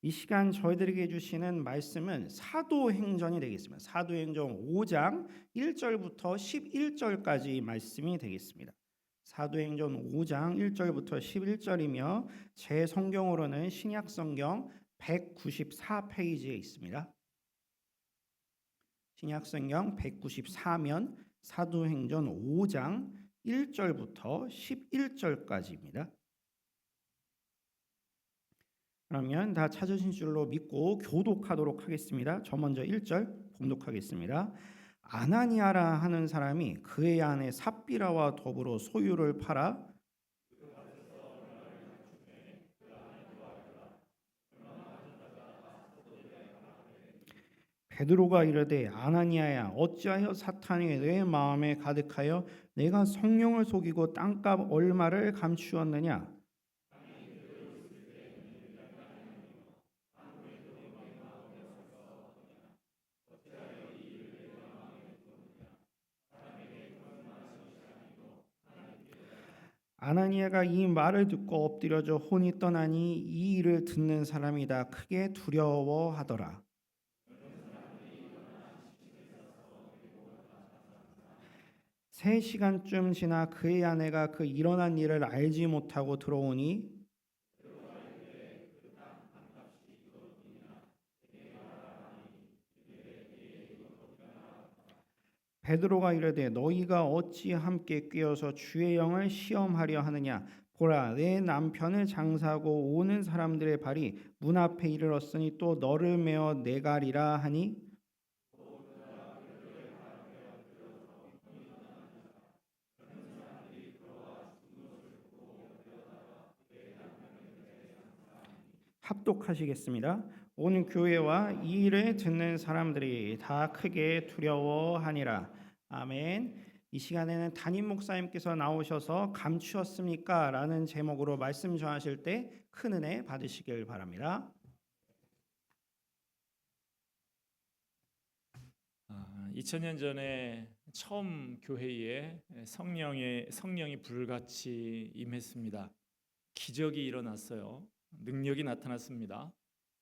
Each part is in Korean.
이 시간 저희들에게 주시는 말씀은 사도행전이 되겠습니다. 사도행전 5장 1절부터 11절까지 말씀이 되겠습니다. 사도행전 5장 1절부터 11절이며 제 성경으로는 신약성경 194페이지에 있습니다. 신약성경 194면 사도행전 5장 1절부터 11절까지입니다. 그러면 다 찾으신 줄로 믿고 교독하도록 하겠습니다. 저 먼저 1절 봉독하겠습니다. 아나니아라 하는 사람이 그의 아내 삽비라와 더불어 소유를 팔아 베드로가 이르되 아나니아야 어찌하여 사탄이 내 마음에 가득하여 내가 성령을 속이고 땅값 얼마를 감추었느냐. 아나니아가 이 말을 듣고 엎드려져 혼이 떠나니 이 일을 듣는 사람이 다 크게 두려워하더라. 3시간쯤 지나 그의 아내가 그 일어난 일을 알지 못하고 들어오니 베드로가 이르되 너희가 어찌 함께 꿰어서 주의 영을 시험하려 하느냐. 보라 내 남편을 장사하고 오는 사람들의 발이 문 앞에 이르렀으니 또 너를 메어 내가리라 하니 합독하시겠습니다. 온 교회와 이 일을 듣는 사람들이 다 크게 두려워하니라. 아멘. 이 시간에는 담임 목사님께서 나오셔서 감추었습니까? 라는 제목으로 말씀 전하실 때 큰 은혜 받으시길 바랍니다. 2000년 전에 처음 교회에 성령이 불같이 임했습니다. 기적이 일어났어요. 능력이 나타났습니다.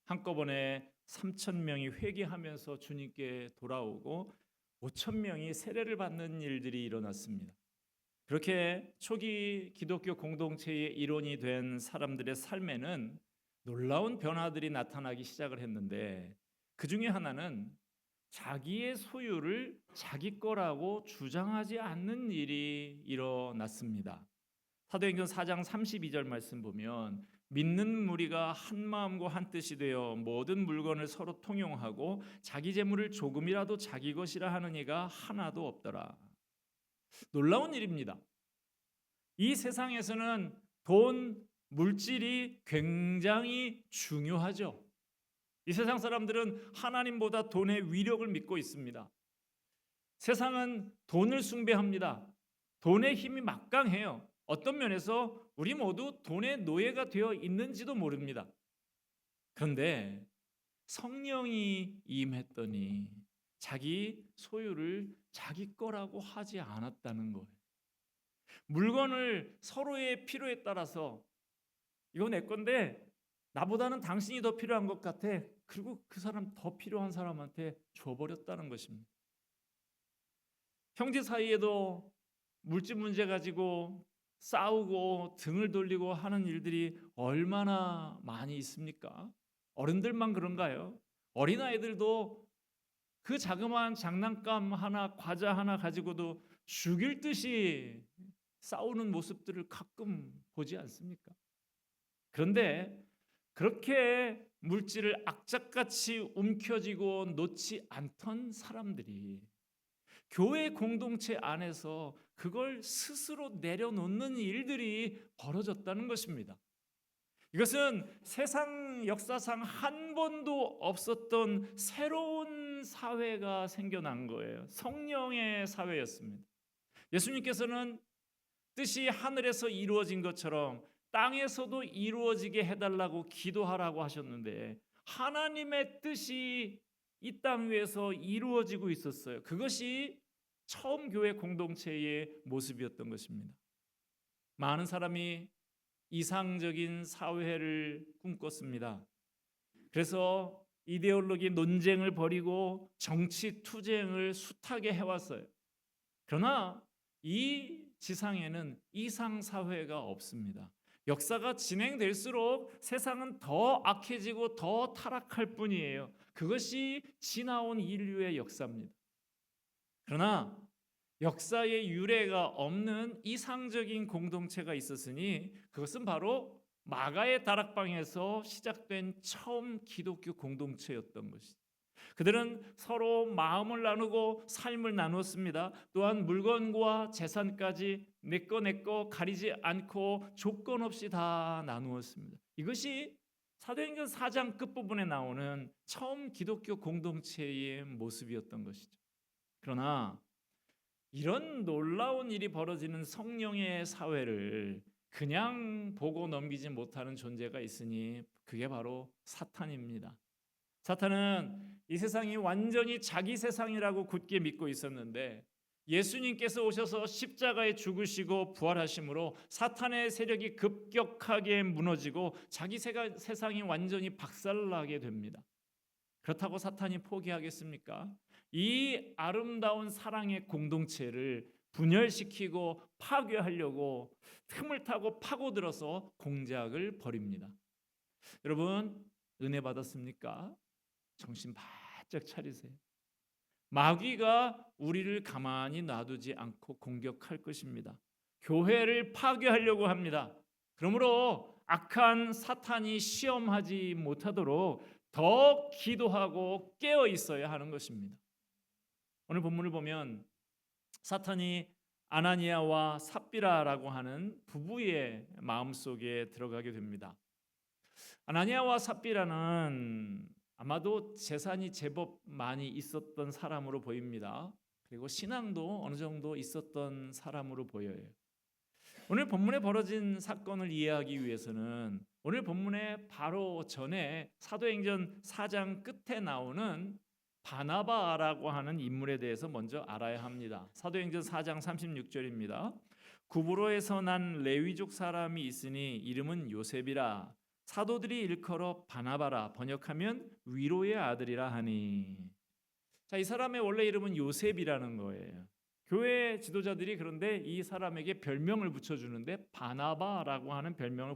한꺼번에 3,000명이 회개하면서 주님께 돌아오고 5,000명이 세례를 받는 일들이 일어났습니다. 그렇게 초기 기독교 공동체의 일원이 된 사람들의 삶에는 놀라운 변화들이 나타나기 시작을 했는데 그 중에 하나는 자기의 소유를 자기 거라고 주장하지 않는 일이 일어났습니다. 사도행전 4장 32절 말씀 보면 믿는 무리가 한 마음과 한 뜻이 되어 모든 물건을 서로 통용하고 자기 재물을 조금이라도 자기 것이라 하는 이가 하나도 없더라. 놀라운 일입니다. 이 세상에서는 돈, 물질이 굉장히 중요하죠. 이 세상 사람들은 하나님보다 돈의 위력을 믿고 있습니다. 세상은 돈을 숭배합니다. 돈의 힘이 막강해요. 어떤 면에서 우리 모두 돈의 노예가 되어 있는지도 모릅니다. 그런데 성령이 임했더니 자기 소유를 자기 거라고 하지 않았다는 거예요. 물건을 서로의 필요에 따라서 이거 내 건데 나보다는 당신이 더 필요한 것 같아. 그리고 그 사람 더 필요한 사람한테 줘버렸다는 것입니다. 형제 사이에도 물질 문제 가지고 싸우고 등을 돌리고 하는 일들이 얼마나 많이 있습니까? 어른들만 그런가요? 어린아이들도 그 자그마한 장난감 하나, 과자 하나 가지고도 죽일 듯이 싸우는 모습들을 가끔 보지 않습니까? 그런데 그렇게 물질을 악착같이 움켜쥐고 놓지 않던 사람들이 교회 공동체 안에서 그걸 스스로 내려놓는 일들이 벌어졌다는 것입니다. 이것은 세상 역사상 한 번도 없었던 새로운 사회가 생겨난 거예요. 성령의 사회였습니다. 예수님께서는 뜻이 하늘에서 이루어진 것처럼 땅에서도 이루어지게 해달라고 기도하라고 하셨는데 하나님의 뜻이 이 땅 위에서 이루어지고 있었어요. 그것이 처음 교회 공동체의 모습이었던 것입니다. 많은 사람이 이상적인 사회를 꿈꿨습니다. 그래서 이데올로기 논쟁을 벌이고 정치 투쟁을 숱하게 해왔어요. 그러나 이 지상에는 이상 사회가 없습니다. 역사가 진행될수록 세상은 더 악해지고 더 타락할 뿐이에요. 그것이 지나온 인류의 역사입니다. 그러나 역사의 유래가 없는 이상적인 공동체가 있었으니 그것은 바로 마가의 다락방에서 시작된 처음 기독교 공동체였던 것이죠. 그들은 서로 마음을 나누고 삶을 나누었습니다. 또한 물건과 재산까지 내거 가리지 않고 조건 없이 다 나누었습니다. 이것이 사도행전 4장 끝부분에 나오는 처음 기독교 공동체의 모습이었던 것이죠. 그러나 이런 놀라운 일이 벌어지는 성령의 사회를 그냥 보고 넘기지 못하는 존재가 있으니 그게 바로 사탄입니다. 사탄은 이 세상이 완전히 자기 세상이라고 굳게 믿고 있었는데 예수님께서 오셔서 십자가에 죽으시고 부활하심으로 사탄의 세력이 급격하게 무너지고 자기 세상이 완전히 박살나게 됩니다. 그렇다고 사탄이 포기하겠습니까? 이 아름다운 사랑의 공동체를 분열시키고 파괴하려고 틈을 타고 파고들어서 공작을 벌입니다. 여러분, 은혜 받았습니까? 정신 바짝 차리세요. 마귀가 우리를 가만히 놔두지 않고 공격할 것입니다. 교회를 파괴하려고 합니다. 그러므로 악한 사탄이 시험하지 못하도록 더 기도하고 깨어 있어야 하는 것입니다. 오늘 본문을 보면 사탄이 아나니아와 삽비라라고 하는 부부의 마음속에 들어가게 됩니다. 아나니아와 삽비라는 아마도 재산이 제법 많이 있었던 사람으로 보입니다. 그리고 신앙도 어느 정도 있었던 사람으로 보여요. 오늘 본문에 벌어진 사건을 이해하기 위해서는 오늘 본문의 바로 전에 사도행전 4장 끝에 나오는 바나바라고 하는 인물에 대해서 먼저 알아야 합니다. 사도행전 4장 36절입니다. 구브로에서 난 레위족 사람이 있으니 이름은 요셉이라 사도들이 일컬어 바나바라 번역하면 위로의 아들이라 하니. 자, 이 사람의 원래 이름은 요셉이라는 거예요. 교회 지도자들이 그런데 이 사람에게 별명을 붙여주는데 바나바라고 하는 별명을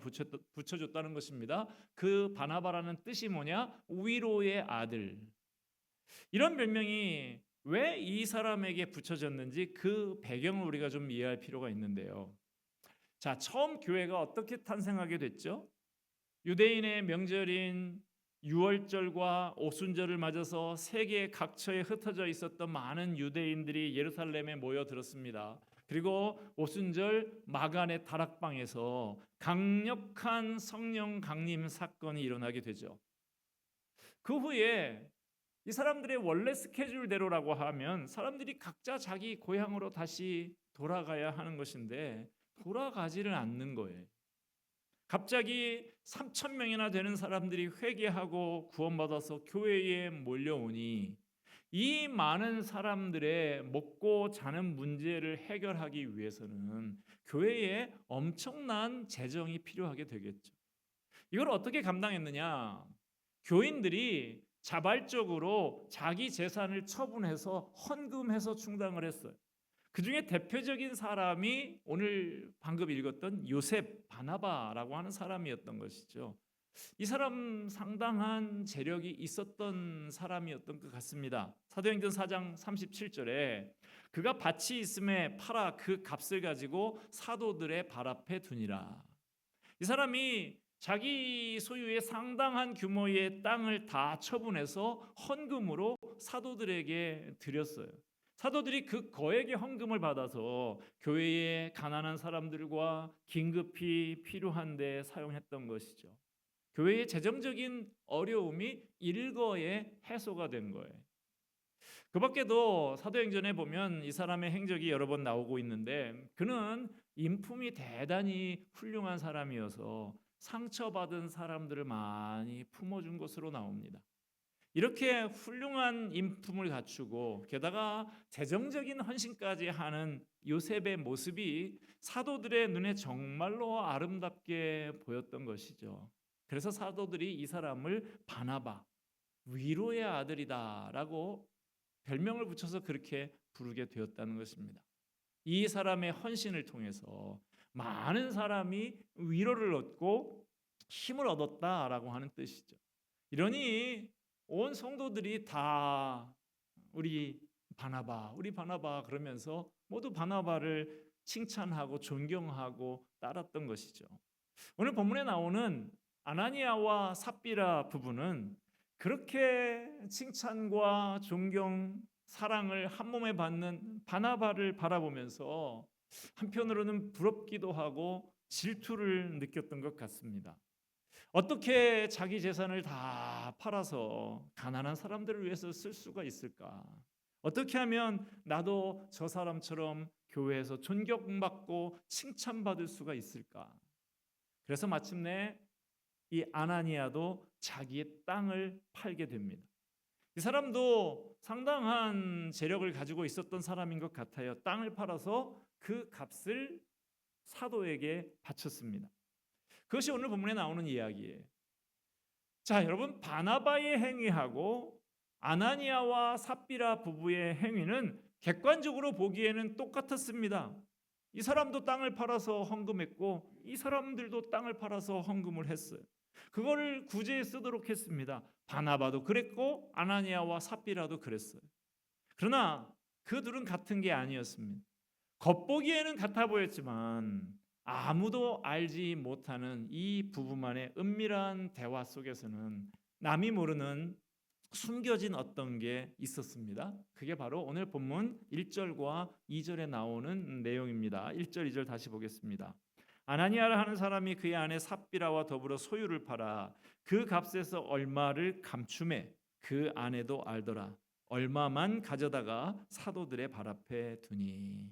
붙여줬다는 것입니다. 그 바나바라는 뜻이 뭐냐? 위로의 아들. 이런 별명이 왜 이 사람에게 붙여졌는지 그 배경을 우리가 좀 이해할 필요가 있는데요. 자, 처음 교회가 어떻게 탄생하게 됐죠? 유대인의 명절인 유월절과 오순절을 맞아서 세계 각처에 흩어져 있었던 많은 유대인들이 예루살렘에 모여들었습니다. 그리고 오순절 마간의 다락방에서 강력한 성령 강림 사건이 일어나게 되죠. 그 후에 이 사람들의 원래 스케줄대로라고 하면 사람들이 각자 자기 고향으로 다시 돌아가야 하는 것인데 돌아가지를 않는 거예요. 갑자기 3,000명이나 되는 사람들이 회개하고 구원받아서 교회에 몰려오니 이 많은 사람들의 먹고 자는 문제를 해결하기 위해서는 교회에 엄청난 재정이 필요하게 되겠죠. 이걸 어떻게 감당했느냐? 교인들이 자발적으로 자기 재산을 처분해서 헌금해서 충당을 했어요. 그 중에 대표적인 사람이 오늘 방금 읽었던 요셉 바나바라고 하는 사람이었던 것이죠. 이 사람 상당한 재력이 있었던 사람이었던 것 같습니다. 사도행전 4장 37절에 그가 밭이 있음에 팔아 그 값을 가지고 사도들의 발 앞에 두니라. 이 사람이 자기 소유의 상당한 규모의 땅을 다 처분해서 헌금으로 사도들에게 드렸어요. 사도들이 그 거액의 헌금을 받아서 교회의 가난한 사람들과 긴급히 필요한 데 사용했던 것이죠. 교회의 재정적인 어려움이 일거에 해소가 된 거예요. 그 밖에도 사도행전에 보면 이 사람의 행적이 여러 번 나오고 있는데 그는 인품이 대단히 훌륭한 사람이어서 상처받은 사람들을 많이 품어준 것으로 나옵니다. 이렇게 훌륭한 인품을 갖추고 게다가 재정적인 헌신까지 하는 요셉의 모습이 사도들의 눈에 정말로 아름답게 보였던 것이죠. 그래서 사도들이 이 사람을 바나바, 위로의 아들이다라고 별명을 붙여서 그렇게 부르게 되었다는 것입니다. 이 사람의 헌신을 통해서 많은 사람이 위로를 얻고 힘을 얻었다라고 하는 뜻이죠. 이러니 온 성도들이 다 우리 바나바 그러면서 모두 바나바를 칭찬하고 존경하고 따랐던 것이죠. 오늘 본문에 나오는 아나니아와 삽비라 부부는 그렇게 칭찬과 존경, 사랑을 한 몸에 받는 바나바를 바라보면서 한편으로는 부럽기도 하고 질투를 느꼈던 것 같습니다. 어떻게 자기 재산을 다 팔아서 가난한 사람들을 위해서 쓸 수가 있을까? 어떻게 하면 나도 저 사람처럼 교회에서 존경받고 칭찬받을 수가 있을까? 그래서 마침내 이 아나니아도 자기의 땅을 팔게 됩니다. 이 사람도 상당한 재력을 가지고 있었던 사람인 것 같아요. 땅을 팔아서 그 값을 사도에게 바쳤습니다. 그것이 오늘 본문에 나오는 이야기예요. 자, 여러분, 바나바의 행위하고 아나니아와 삽비라 부부의 행위는 객관적으로 보기에는 똑같았습니다. 이 사람도 땅을 팔아서 헌금했고 이 사람들도 땅을 팔아서 헌금을 했어요. 그거를 구제에 쓰도록 했습니다. 바나바도 그랬고 아나니아와 삽비라도 그랬어요. 그러나 그 둘은 같은 게 아니었습니다. 겉보기에는 같아 보였지만 아무도 알지 못하는 이 부부만의 은밀한 대화 속에서는 남이 모르는 숨겨진 어떤 게 있었습니다. 그게 바로 오늘 본문 1절과 2절에 나오는 내용입니다. 1절, 2절 다시 보겠습니다. 아나니아라 하는 사람이 그의 아내 삽비라와 더불어 소유를 팔아 그 값에서 얼마를 감추매 그 아내도 알더라. 얼마만 가져다가 사도들의 발 앞에 두니.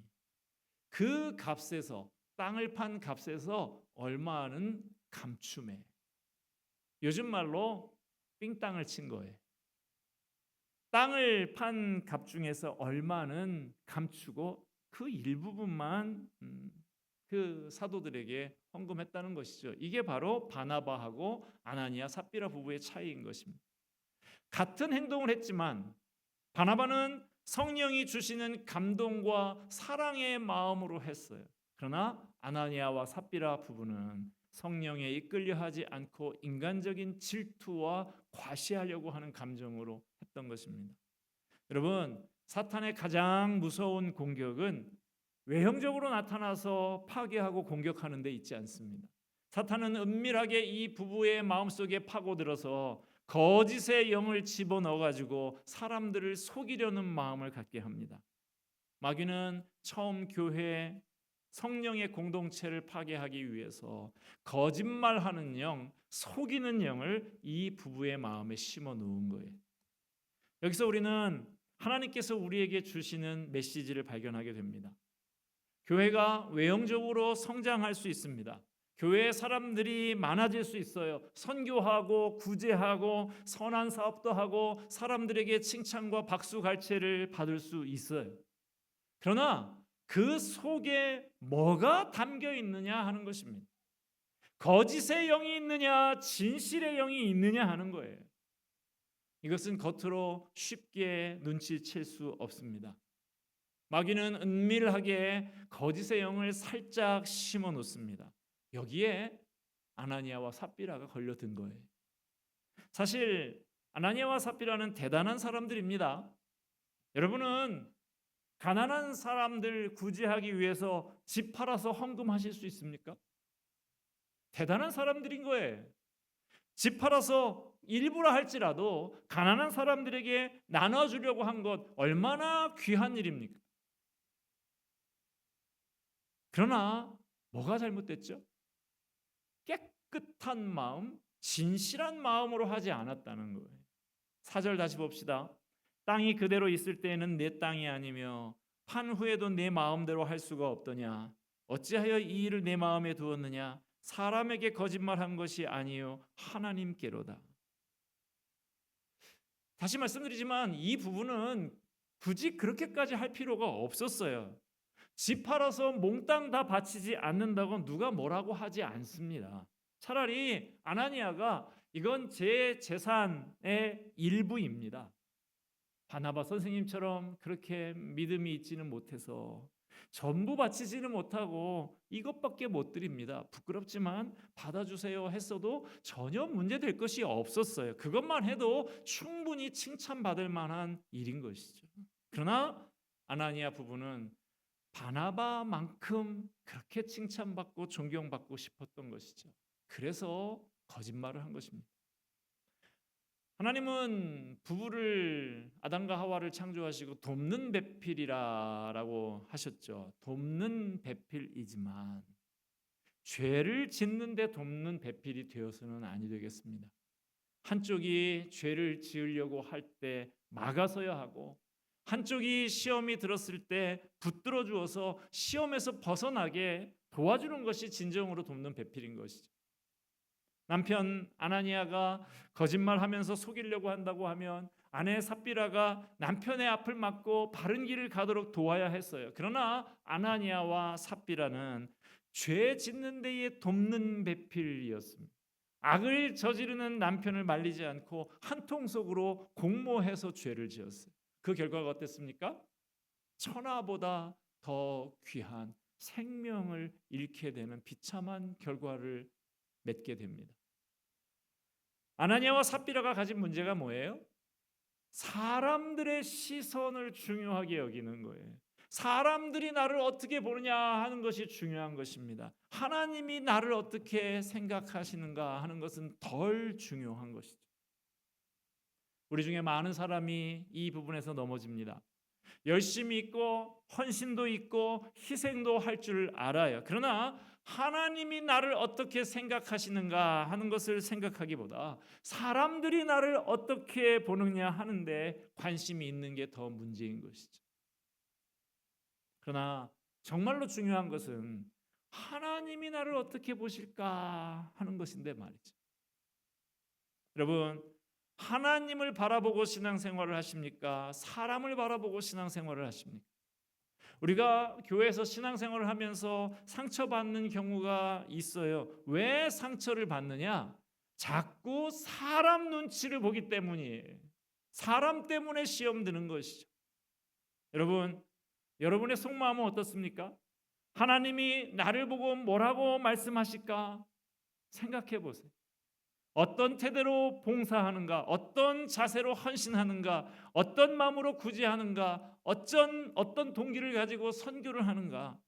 그 값에서, 땅을 판 값에서 얼마는 감추매. 요즘 말로 삥땅을 친 거예요. 땅을 판 값 중에서 얼마는 감추고 그 일부분만 그 사도들에게 헌금했다는 것이죠. 이게 바로 바나바하고 아나니아 삽비라 부부의 차이인 것입니다. 같은 행동을 했지만 바나바는 성령이 주시는 감동과 사랑의 마음으로 했어요. 그러나 아나니아와 삽비라 부부는 성령에 이끌려 하지 않고 인간적인 질투와 과시하려고 하는 감정으로 했던 것입니다. 여러분, 사탄의 가장 무서운 공격은 외형적으로 나타나서 파괴하고 공격하는 데 있지 않습니다. 사탄은 은밀하게 이 부부의 마음속에 파고들어서 거짓의 영을 집어넣어 가지고 사람들을 속이려는 마음을 갖게 합니다. 마귀는 처음 교회 성령의 공동체를 파괴하기 위해서 거짓말하는 영, 속이는 영을 이 부부의 마음에 심어 놓은 거예요. 여기서 우리는 하나님께서 우리에게 주시는 메시지를 발견하게 됩니다. 교회가 외형적으로 성장할 수 있습니다. 교회에 사람들이 많아질 수 있어요. 선교하고 구제하고 선한 사업도 하고 사람들에게 칭찬과 박수갈채를 받을 수 있어요. 그러나 그 속에 뭐가 담겨 있느냐 하는 것입니다. 거짓의 영이 있느냐 진실의 영이 있느냐 하는 거예요. 이것은 겉으로 쉽게 눈치챌 수 없습니다. 마귀는 은밀하게 거짓의 영을 살짝 심어 놓습니다. 여기에 아나니아와 삽비라가 걸려든 거예요. 사실 아나니아와 삽비라는 대단한 사람들입니다. 여러분은 가난한 사람들 구제하기 위해서 집 팔아서 헌금하실 수 있습니까? 대단한 사람들인 거예요. 집 팔아서 일부라 할지라도 가난한 사람들에게 나눠주려고 한 것 얼마나 귀한 일입니까? 그러나 뭐가 잘못됐죠? 깨끗한 마음, 진실한 마음으로 하지 않았다는 거예요. 4절 다시 봅시다. 땅이 그대로 있을 때에는 내 땅이 아니며 판 후에도 내 마음대로 할 수가 없더냐. 어찌하여 이 일을 내 마음에 두었느냐. 사람에게 거짓말한 것이 아니요 하나님께로다. 다시 말씀드리지만 이 부분은 굳이 그렇게까지 할 필요가 없었어요. 집 팔아서 몽땅 다 바치지 않는다고 누가 뭐라고 하지 않습니다. 차라리 아나니아가 이건 제 재산의 일부입니다. 바나바 선생님처럼 그렇게 믿음이 있지는 못해서 전부 바치지는 못하고 이것밖에 못 드립니다. 부끄럽지만 받아주세요 했어도 전혀 문제될 것이 없었어요. 그것만 해도 충분히 칭찬받을 만한 일인 것이죠. 그러나 아나니아 부부는 바나바만큼 그렇게 칭찬받고 존경받고 싶었던 것이죠. 그래서 거짓말을 한 것입니다. 하나님은 부부를 아담과 하와를 창조하시고 돕는 배필이라고 하셨죠. 돕는 배필이지만 죄를 짓는데 돕는 배필이 되어서는 아니 되겠습니다. 한쪽이 죄를 지으려고 할 때 막아서야 하고 한쪽이 시험이 들었을 때 붙들어 주어서 시험에서 벗어나게 도와주는 것이 진정으로 돕는 배필인 것이죠. 남편 아나니아가 거짓말하면서 속이려고 한다고 하면 아내 삽비라가 남편의 앞을 막고 바른 길을 가도록 도와야 했어요. 그러나 아나니아와 삽비라는 죄 짓는 데에 돕는 배필이었습니다. 악을 저지르는 남편을 말리지 않고 한 통속으로 공모해서 죄를 지었어요. 그 결과가 어땠습니까? 천하보다 더 귀한 생명을 잃게 되는 비참한 결과를 맺게 됩니다. 아나니아와 삽비라가 가진 문제가 뭐예요? 사람들의 시선을 중요하게 여기는 거예요. 사람들이 나를 어떻게 보느냐 하는 것이 중요한 것입니다. 하나님이 나를 어떻게 생각하시는가 하는 것은 덜 중요한 것이죠. 우리 중에 많은 사람이 이 부분에서 넘어집니다. 열심히 있고 헌신도 있고 희생도 할 줄 알아요. 그러나 하나님이 나를 어떻게 생각하시는가 하는 것을 생각하기보다 사람들이 나를 어떻게 보느냐 하는데 관심이 있는 게 더 문제인 것이죠. 그러나 정말로 중요한 것은 하나님이 나를 어떻게 보실까 하는 것인데 말이죠. 여러분, 하나님을 바라보고 신앙생활을 하십니까? 사람을 바라보고 신앙생활을 하십니까? 우리가 교회에서 신앙생활을 하면서 상처받는 경우가 있어요. 왜 상처를 받느냐? 자꾸 사람 눈치를 보기 때문이에요. 사람 때문에 시험 드는 것이죠. 여러분, 여러분의 속마음은 어떻습니까? 하나님이 나를 보고 뭐라고 말씀하실까? 생각해 보세요. 어떤 태도로 봉사하는가, 어떤 자세로 헌신하는가, 어떤 마음으로 구제하는가, 어떤 동기를 가지고 선교를 하는가.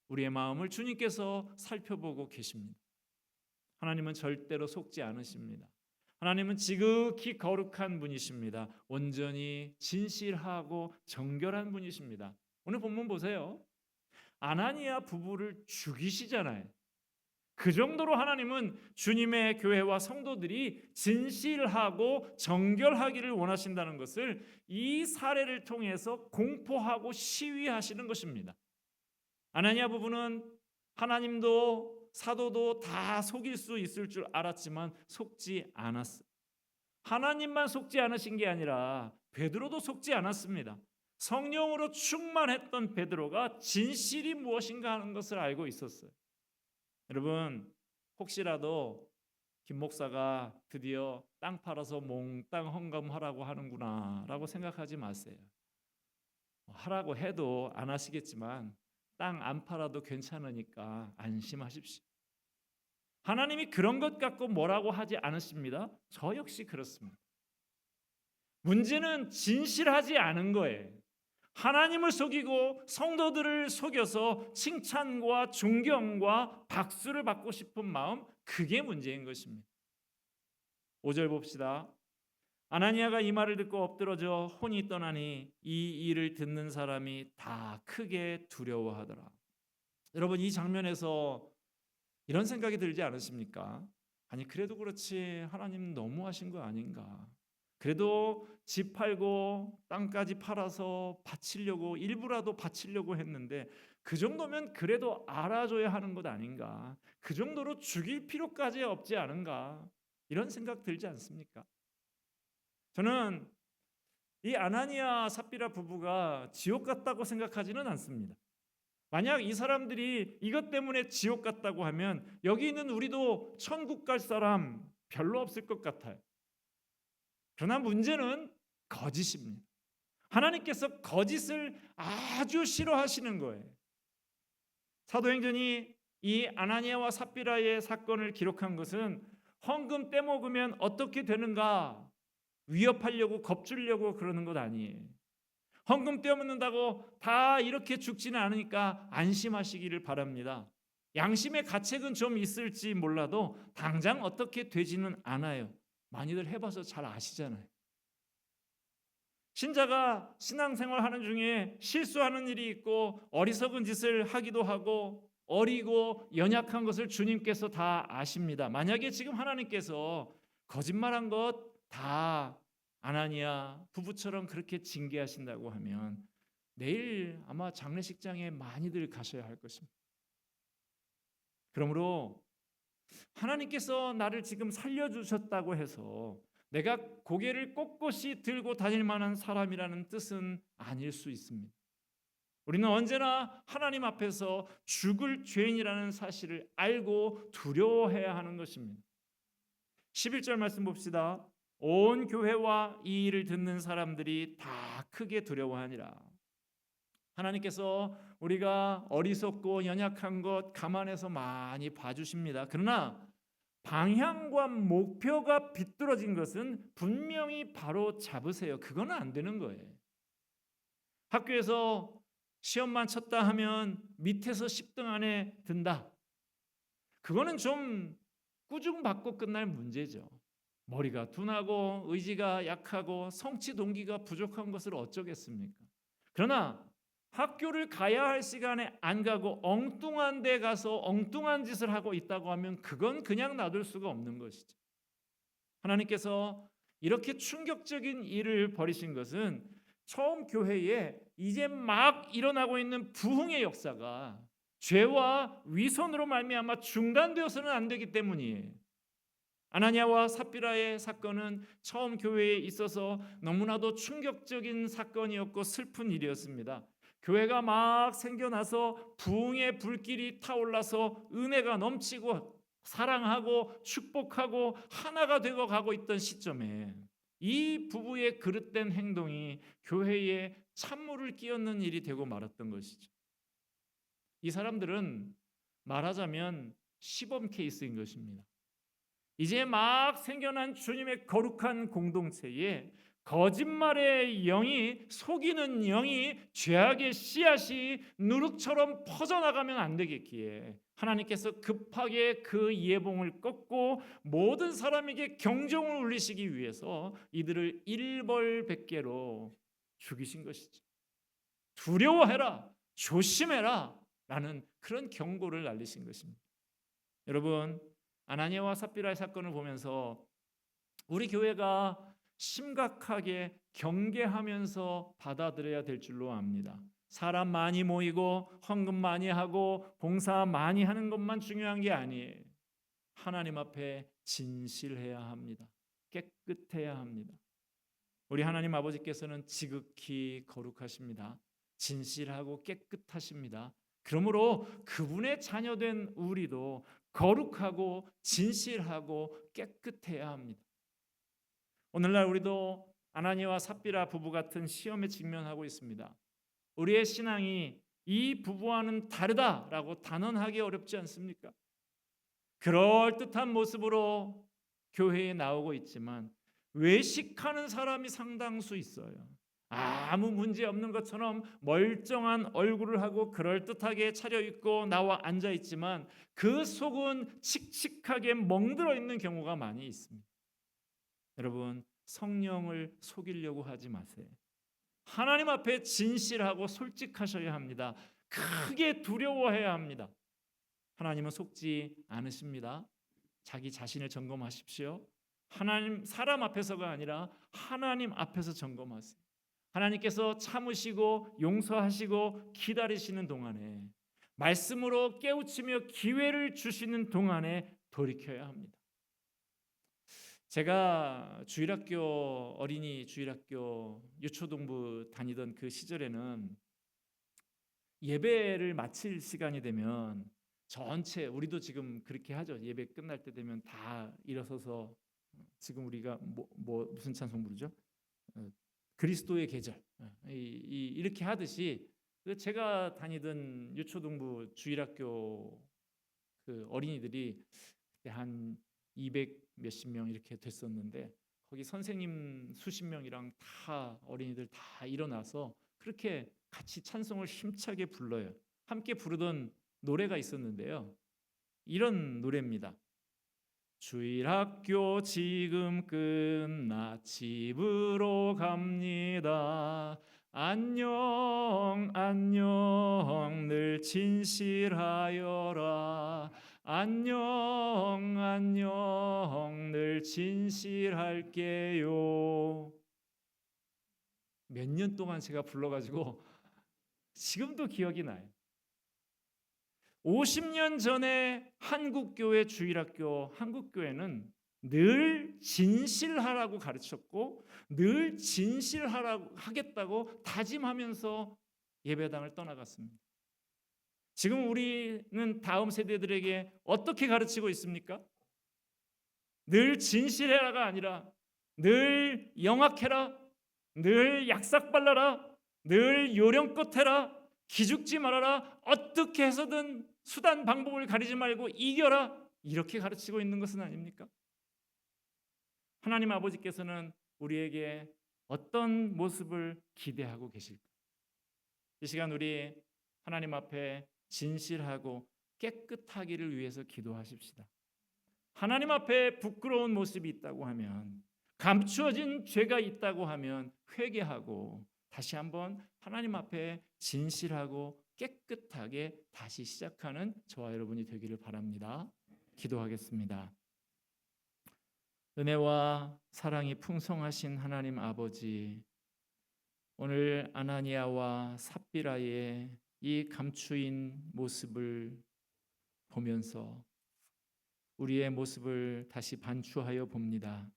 우리의 마음을 주님께서 살펴보고 계십니다. 하나님은 절대로 속지 않으십니다. 하나님은 지극히 거룩한 분이십니다. 온전히 진실하고 정결한 분이십니다. 오늘 본문 보세요. 아나니아 부부를 죽이시잖아요. 그 정도로 하나님은 주님의 교회와 성도들이 진실하고 정결하기를 원하신다는 것을 이 사례를 통해서 공포하고 시위하시는 것입니다. 아나니아 부부는 하나님도 사도도 다 속일 수 있을 줄 알았지만 속지 않았어요. 하나님만 속지 않으신 게 아니라 베드로도 속지 않았습니다. 성령으로 충만했던 베드로가 진실이 무엇인가 하는 것을 알고 있었어요. 여러분, 혹시라도 김 목사가 드디어 땅 팔아서 몽땅 헌금하라고 하는구나 라고 생각하지 마세요. 하라고 해도 안 하시겠지만 땅 안 팔아도 괜찮으니까 안심하십시오. 하나님이 그런 것 갖고 뭐라고 하지 않으십니다. 저 역시 그렇습니다. 문제는 진실하지 않은 거예요. 하나님을 속이고 성도들을 속여서 칭찬과 존경과 박수를 받고 싶은 마음, 그게 문제인 것입니다. 5절 봅시다. 아나니아가 이 말을 듣고 엎드러져 혼이 떠나니 이 일을 듣는 사람이 다 크게 두려워하더라. 여러분, 이 장면에서 이런 생각이 들지 않으십니까? 아니, 그래도 그렇지 하나님 너무하신 거 아닌가? 그래도 집 팔고 땅까지 팔아서 바치려고, 일부라도 바치려고 했는데 그 정도면 그래도 알아줘야 하는 것 아닌가? 그 정도로 죽일 필요까지 없지 않은가? 이런 생각 들지 않습니까? 저는 이 아나니아 삽비라 부부가 지옥 같다고 생각하지는 않습니다. 만약 이 사람들이 이것 때문에 지옥 갔다고 하면 여기 있는 우리도 천국 갈 사람 별로 없을 것 같아요. 그러나 문제는 거짓입니다. 하나님께서 거짓을 아주 싫어하시는 거예요. 사도행전이 이 아나니아와 삽비라의 사건을 기록한 것은 헌금 떼먹으면 어떻게 되는가 위협하려고 겁주려고 그러는 것 아니에요. 헌금 떼먹는다고 다 이렇게 죽지는 않으니까 안심하시기를 바랍니다. 양심의 가책은 좀 있을지 몰라도 당장 어떻게 되지는 않아요. 많이들 해봐서 잘 아시잖아요. 신자가 신앙생활 하는 중에 실수하는 일이 있고 어리석은 짓을 하기도 하고 어리고 연약한 것을 주님께서 다 아십니다. 만약에 지금 하나님께서 거짓말한 것 다 아나니아 부부처럼 그렇게 징계하신다고 하면 내일 아마 장례식장에 많이들 가셔야 할 것입니다. 그러므로 하나님께서 나를 지금 살려주셨다고 해서 내가 고개를 꼿꼿이 들고 다닐 만한 사람이라는 뜻은 아닐 수 있습니다. 우리는 언제나 하나님 앞에서 죽을 죄인이라는 사실을 알고 두려워해야 하는 것입니다. 11절 말씀 봅시다. 온 교회와 이 일을 듣는 사람들이 다 크게 두려워하니라. 하나님께서 우리가 어리석고 연약한 것 감안해서 많이 봐주십니다. 그러나 방향과 목표가 비뚤어진 것은 분명히 바로 잡으세요. 그건 안 되는 거예요. 학교에서 시험만 쳤다 하면 밑에서 10등 안에 든다. 그거는 좀 꾸중받고 끝날 문제죠. 머리가 둔하고 의지가 약하고 성취 동기가 부족한 것을 어쩌겠습니까? 그러나 학교를 가야 할 시간에 안 가고 엉뚱한 데 가서 엉뚱한 짓을 하고 있다고 하면 그건 그냥 놔둘 수가 없는 것이죠. 하나님께서 이렇게 충격적인 일을 벌이신 것은 처음 교회에 이제 막 일어나고 있는 부흥의 역사가 죄와 위선으로 말미암아 중단되어서는 안 되기 때문이에요. 아나니아와 삽비라의 사건은 처음 교회에 있어서 너무나도 충격적인 사건이었고 슬픈 일이었습니다. 교회가 막 생겨나서 부흥의 불길이 타올라서 은혜가 넘치고 사랑하고 축복하고 하나가 되고 가고 있던 시점에 이 부부의 그릇된 행동이 교회에 찬물을 끼얹는 일이 되고 말았던 것이죠. 이 사람들은 말하자면 시범 케이스인 것입니다. 이제 막 생겨난 주님의 거룩한 공동체에 거짓말의 영이 속이는 영이 죄악의 씨앗이 누룩처럼 퍼져나가면 안 되겠기에 하나님께서 급하게 그 예봉을 꺾고 모든 사람에게 경종을 울리시기 위해서 이들을 일벌백계로 죽이신 것이죠. 두려워해라, 조심해라 라는 그런 경고를 날리신 것입니다. 여러분, 아나니아와 삽비라의 사건을 보면서 우리 교회가 심각하게 경계하면서 받아들여야 될 줄로 압니다. 사람 많이 모이고 헌금 많이 하고 봉사 많이 하는 것만 중요한 게 아니에요. 하나님 앞에 진실해야 합니다. 깨끗해야 합니다. 우리 하나님 아버지께서는 지극히 거룩하십니다. 진실하고 깨끗하십니다. 그러므로 그분의 자녀된 우리도 거룩하고 진실하고 깨끗해야 합니다. 오늘날 우리도 아나니아와 삽비라 부부 같은 시험에 직면하고 있습니다. 우리의 신앙이 이 부부와는 다르다라고 단언하기 어렵지 않습니까? 그럴듯한 모습으로 교회에 나오고 있지만 외식하는 사람이 상당수 있어요. 아무 문제 없는 것처럼 멀쩡한 얼굴을 하고 그럴듯하게 차려입고 나와 앉아 있지만 그 속은 칙칙하게 멍들어 있는 경우가 많이 있습니다. 여러분, 성령을 속이려고 하지 마세요. 하나님 앞에 진실하고 솔직하셔야 합니다. 크게 두려워해야 합니다. 하나님은 속지 않으십니다. 자기 자신을 점검하십시오. 하나님, 사람 앞에서가 아니라 하나님 앞에서 점검하세요. 하나님께서 참으시고 용서하시고 기다리시는 동안에 말씀으로 깨우치며 기회를 주시는 동안에 돌이켜야 합니다. 제가 주일학교 어린이 주일학교 유초동부 다니던 그 시절에는 예배를 마칠 시간이 되면 전체 우리도 지금 그렇게 하죠. 예배 끝날 때 되면 다 일어서서 지금 우리가 무슨 찬송 부르죠? 그리스도의 계절 이렇게 하듯이 제가 다니던 유초등부 주일학교 그 어린이들이 그때 한 200 몇십 명 이렇게 됐었는데 거기 선생님 수십 명이랑 다 어린이들 다 일어나서 그렇게 같이 찬송을 힘차게 불러요. 함께 부르던 노래가 있었는데요. 이런 노래입니다. 주일학교 지금 끝나 집으로 갑니다. 안녕 안녕 늘 진실하여라. 안녕 안녕 늘 진실할게요. 몇 년 동안 제가 불러가지고 지금도 기억이 나요. 50년 전에 한국교회 주일학교 한국교회는 늘 진실하라고 가르쳤고 늘 진실하라고 하겠다고 다짐하면서 예배당을 떠나갔습니다. 지금 우리는 다음 세대들에게 어떻게 가르치고 있습니까? 늘 진실해라가 아니라 늘 영악해라, 늘 약삭 발라라, 늘 요령껏 해라, 기죽지 말아라, 어떻게 해서든 수단 방법을 가리지 말고 이겨라, 이렇게 가르치고 있는 것은 아닙니까? 하나님 아버지께서는 우리에게 어떤 모습을 기대하고 계실까? 이 시간 우리 하나님 앞에 진실하고 깨끗하기를 위해서 기도하십시다. 하나님 앞에 부끄러운 모습이 있다고 하면, 감추어진 죄가 있다고 하면 회개하고 다시 한번 하나님 앞에 진실하고 깨끗하게 다시 시작하는 저와 여러분이 되기를 바랍니다. 기도하겠습니다. 은혜와 사랑이 풍성하신 하나님 아버지, 오늘 아나니아와 삽비라의 이 감추인 모습을 보면서 우리의 모습을 다시 반추하여 봅니다.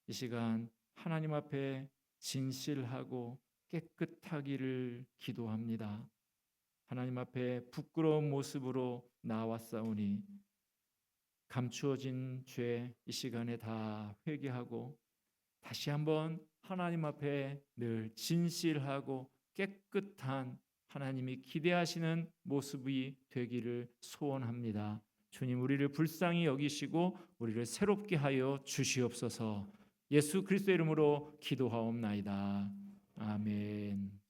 이 시간 하나님 앞에 진실하고 깨끗하기를 기도합니다. 하나님 앞에 부끄러운 모습으로 나왔사오니 감추어진 죄 이 시간에 다 회개하고 다시 한번 하나님 앞에 늘 진실하고 깨끗한 하나님이 기대하시는 모습이 되기를 소원합니다. 주님, 우리를 불쌍히 여기시고 우리를 새롭게 하여 주시옵소서. 예수 그리스도의 이름으로 기도하옵나이다. 아멘.